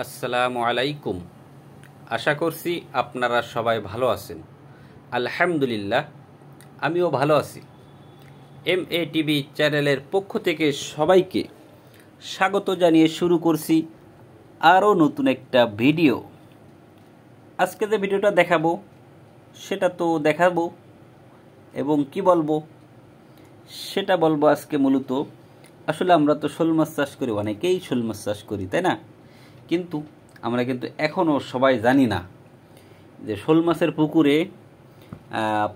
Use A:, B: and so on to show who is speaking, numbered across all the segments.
A: আসসালামু আলাইকুম। আশা করছি আপনারা সবাই ভালো আছেন। আলহামদুলিল্লাহ, আমিও ভালো আছি। MATV চ্যানেলের পক্ষ থেকে সবাইকে স্বাগত জানিয়ে শুরু করছি আরও নতুন একটা ভিডিও। আজকে যে ভিডিওটা দেখাবো সেটা তো দেখাবো এবং কি বলবো সেটা বলবো আজকে। মূলত আসলে আমরা তো শোল মাছ চাষ করি, অনেকেই শোল মাছ চাষ করি, তাই না? কিন্তু আমরা কিন্তু এখনও সবাই জানি না যে শোল মাছের পুকুরে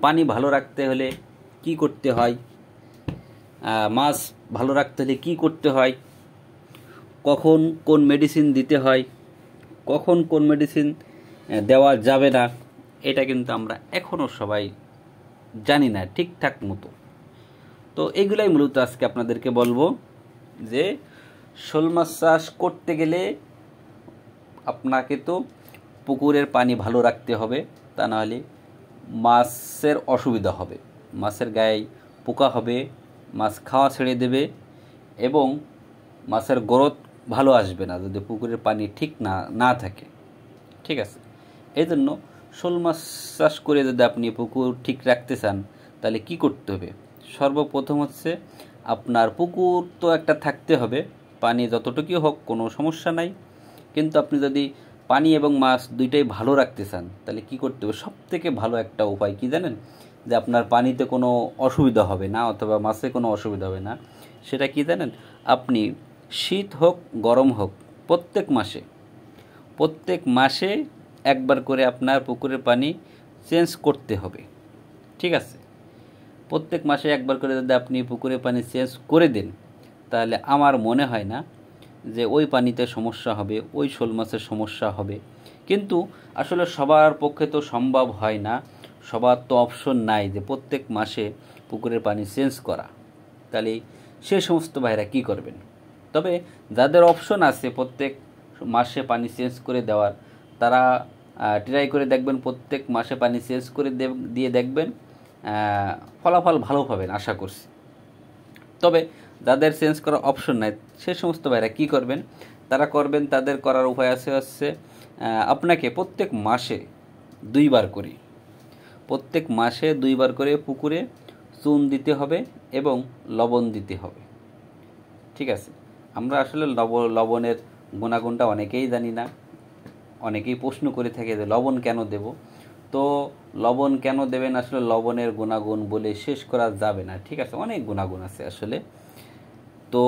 A: পানি ভালো রাখতে হলে কি করতে হয়, মাছ ভালো রাখতে হলে কি করতে হয়, কখন কোন মেডিসিন দিতে হয়, কখন কোন মেডিসিন দেওয়া যাবে না, এটা কিন্তু আমরা এখনও সবাই জানি না ঠিকঠাক মতো। তো এইগুলাই মূলত আজকে আপনাদেরকে বলবো যে শোল মাছ চাষ করতে গেলে আপনাকে তো পুকুরের পানি ভালো রাখতে হবে, তা নাহলে মাছের অসুবিধা হবে, মাছের গায়ে পোকা হবে, মাছ খাওয়া ছেড়ে দেবে এবং মাছের গ্রোথ ভালো আসবে না যদি পুকুরের পানি ঠিক না থাকে। ঠিক আছে, এই জন্য শোল মাছ চাষ করে যদি আপনি পুকুর ঠিক রাখতে চান তাহলে কি করতে হবে? সর্বপ্রথম হচ্ছে আপনার পুকুর তো একটা থাকতে হবে, পানি যতটুকুই হোক কোনো সমস্যা নাই। কিন্তু আপনি যদি পানি এবং মাছ দুইটাই ভালো রাখতে চান তাহলে কি করতে হবে? সবথেকে ভালো একটা উপায় কি জানেন? যে আপনার পানিতে কোনো অসুবিধা হবে না অথবা মাছে কোনো অসুবিধা হবে না। সেটা কি জানেন? আপনি শীত হোক গরম হোক প্রত্যেক মাসে একবার করে আপনার পুকুরের পানি চেঞ্জ করতে হবে। ঠিক আছে, প্রত্যেক মাসে একবার করে যদি আপনি পুকুরের পানি চেঞ্জ করে দেন তাহলে আমার মনে হয় না যে ওই পানিতে সমস্যা হবে, ওই শোল মাছের সমস্যা হবে। কিন্তু আসলে সবার পক্ষে তো সম্ভব হয় না, সবার তো অপশন নাই যে প্রত্যেক মাসে পুকুরের পানি চেঞ্জ করা। তাহলে সে সমস্ত ভাইরা কি করবেন? তবে যাদের অপশন আছে প্রত্যেক মাসে পানি চেঞ্জ করে দেওয়ার, তারা ট্রাই করে দেখবেন, প্রত্যেক মাসে পানি চেঞ্জ করে দিয়ে দেখবেন, ফলাফল ভালো পাবেন আশা করছি। তবে যাদের চেঞ্জ করার অপশন নাই সে সমস্ত ভাইরা কী করবেন? তারা করবেন, তাদের করার উপায় হচ্ছে আপনাকে প্রত্যেক মাসে দুইবার করে পুকুরে চুন দিতে হবে এবং লবণ দিতে হবে। ঠিক আছে, আমরা আসলে লবণের গুণাগুণটা অনেকেই জানি না, অনেকেই প্রশ্ন করে থাকে যে লবণ কেন দেব। তো লবণ কেন দেবেন, আসলে লবণের গুণাগুণ বলে শেষ করা যাবে না। ঠিক আছে, অনেক গুণাগুণ আছে আসলে। তো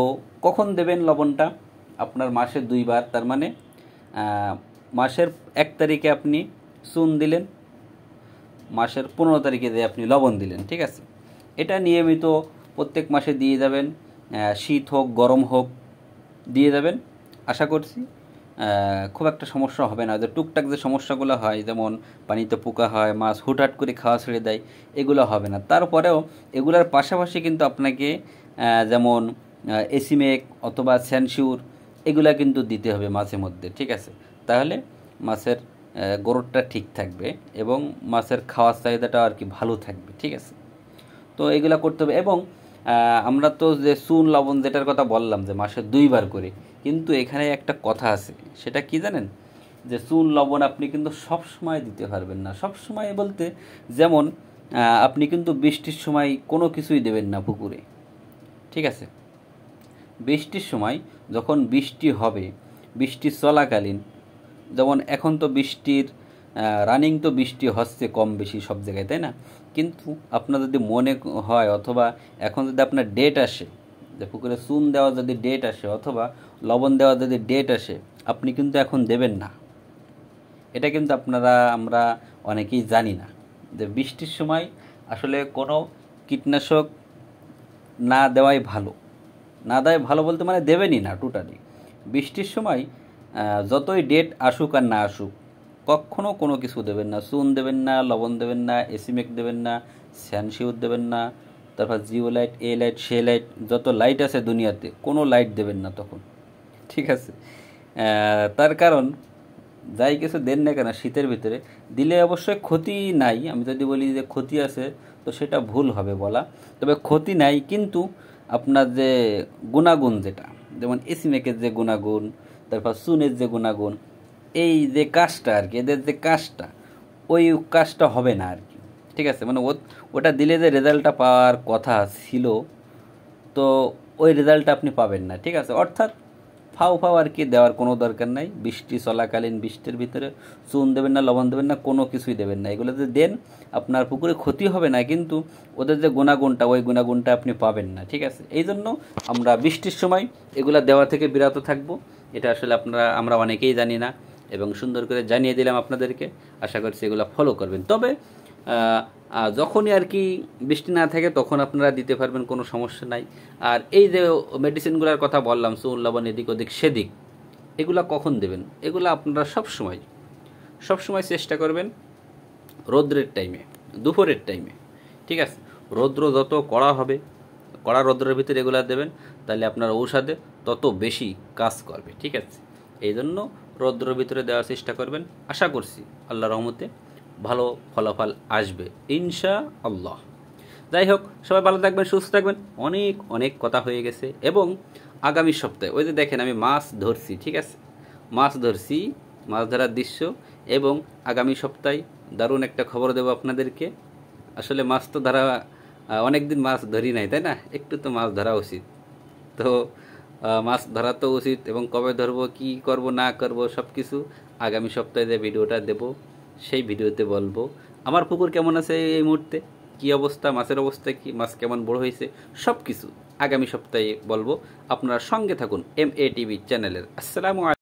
A: কখন দেবেন লবণটা? আপনার মাসে দুইবার, তার মানে মাসের 1 তারিখে আপনি চুন দিলেন, মাসের 15 তারিখে দিয়ে আপনি লবণ দিলেন। ঠিক আছে, এটা নিয়মিত প্রত্যেক মাসে দিয়ে যাবেন, শীত হোক গরম হোক দিয়ে যাবেন। আশা করছি খুব একটা সমস্যা হবে না। যে টুকটাক যে সমস্যাগুলো হয়, যেমন পানিতে পোকা হয়, মাছ হুটহাট করে খাওয়া ছেড়ে দেয়, এগুলো হবে না। তারপরেও এগুলোর পাশাপাশি কিন্তু আপনাকে যেমন এসিমেক অথবা স্যানশিউর এগুলা কিন্তু দিতে হবে মাঝে মধ্যে। ঠিক আছে, তাহলে মাছের গ্রোথটা ঠিক থাকবে এবং মাছের খাওয়ার চাহিদাটাও আর কি ভালো থাকবে। ঠিক আছে, তো এগুলা করতে হবে। এবং আমরা তো যে চুন লবণ যেটার কথা বললাম যে মাসে 2বার করে, কিন্তু এখানে একটা কথা আছে, সেটা কি জানেন? যে চুন লবণ আপনি কিন্তু সব সময় দিতে পারবেন না। সব সময় বলতে যেমন আপনি কিন্তু বৃষ্টির সময় কোনো কিছুই দেবেন না পুকুরে। ঠিক আছে, বৃষ্টির সময় যখন বৃষ্টি হবে, বৃষ্টি চলাকালীন, যেমন এখন তো বৃষ্টির রানিং তো বৃষ্টি হচ্ছে কম বেশি সব জায়গায়, তাই না? কিন্তু আপনার যদি মনে হয় অথবা এখন যদি আপনার ডেট আসে যে পুকুরে চুন দেওয়া যদি ডেট আসে অথবা লবণ দেওয়া যদি ডেট আসে, আপনি কিন্তু এখন দেবেন না। এটা কিন্তু আমরা অনেকেই জানি না যে বৃষ্টির সময় আসলে কোনো কীটনাশক না দেওয়াই ভালো। না দেওয়াই ভালো বলতে মানে দেবেনই না টোটালি। বৃষ্টির সময় যতই ডেট আসুক আর না আসুক, কখনও কোনো কিছু দেবেন না। চুন দেবেন না, লবণ দেবেন না, এসিমেক দেবেন না, স্যানশিউর দেবেন না, তারপর জিও লাইট, এ লাইট, সে লাইট, যত লাইট আছে দুনিয়াতে কোনো লাইট দেবেন না তখন। ঠিক আছে, তার কারণ যাই কিছু দেন না কেন শীতের ভিতরে দিলে অবশ্যই ক্ষতি নাই। আমি যদি বলি যে ক্ষতি আছে তো সেটা ভুল হবে বলা। তবে ক্ষতি নাই, কিন্তু আপনার যে গুণাগুণ, যেটা যেমন এসিমেকের যে গুণাগুণ, তারপর চুনের যে গুণাগুণ, এই যে কাজটা আর কি, এদের যে কাজটা, ওই কাজটা হবে না আর কি। ঠিক আছে, মানে ওটা দিলে যে রেজাল্টটা পাওয়ার কথা ছিল, তো ওই রেজাল্টটা আপনি পাবেন না। ঠিক আছে, অর্থাৎ ফাও ফাও আর কি দেওয়ার কোনো দরকার নাই। বৃষ্টি চলাকালীন বৃষ্টির ভিতরে চুন দেবেন না, লবণ দেবেন না, কোনো কিছুই দেবেন না। এগুলো যদি দেন আপনার পুকুরে ক্ষতি হবে না, কিন্তু ওদের যে গুণাগুণটা, ওই গুণাগুণটা আপনি পাবেন না। ঠিক আছে, এই জন্য আমরা বৃষ্টির সময় এগুলা দেওয়া থেকে বিরত থাকবো। এটা আসলে আমরা অনেকেই জানি না, এবং সুন্দর করে জানিয়ে দিলাম আপনাদেরকে। আশা করছি এগুলো ফলো করবেন। তবে যখনই আর কি বৃষ্টি না থাকে তখন আপনারা দিতে পারবেন, কোনো সমস্যা নাই। আর এই যে মেডিসিনগুলোর কথা বললাম, চুন লবণ এদিক ওদিক সেদিক, এগুলা কখন দেবেন? এগুলো আপনারা সবসময় চেষ্টা করবেন রৌদ্রের টাইমে, দুপুরের টাইমে। ঠিক আছে, রৌদ্র যত কড়া হবে, কড়া রৌদ্রের ভিতরে এগুলা দেবেন, তাহলে আপনার ঔষধে তত বেশি কাজ করবে। ঠিক আছে, এই জন্য রৌদ্রের ভিতরে দেওয়ার চেষ্টা করবেন। আশা করছি আল্লাহর রহমতে ভালো ফলাফল আসবে ইনশাআল্লাহ। যাই হোক, সবাই ভালো থাকবেন, সুস্থ থাকবেন। অনেক অনেক কথা হয়ে গেছে, এবং আগামী সপ্তাহে ওই যে দেখেন আমি মাছ ধরছি। ঠিক আছে, মাছ ধরছি, মাছ ধরার দৃশ্য, এবং আগামী সপ্তাহে দারুণ একটা খবর দেবো আপনাদেরকে। আসলে মাছ তো ধরা, অনেক দিন মাছ ধরি নাই, তাই না? একটু তো মাছ ধরা উচিত। তো মাছ ধরা তো উচিত, এবং কবে ধরবো, কি করব না করব, সব কিছু আগামী সপ্তাহে যে ভিডিওটা দেব সেই ভিডিওতে বলবো। আমার পুকুর কেমন আছে এই মুহূর্তে, কি অবস্থা, মাছের অবস্থা কি, মাছ কেমন বড় হয়েছে, সব কিছু আগামী সপ্তাহে বলবো। আপনারা সঙ্গে থাকুন MA TV চ্যানেলের। আসসালামু আলাইকুম।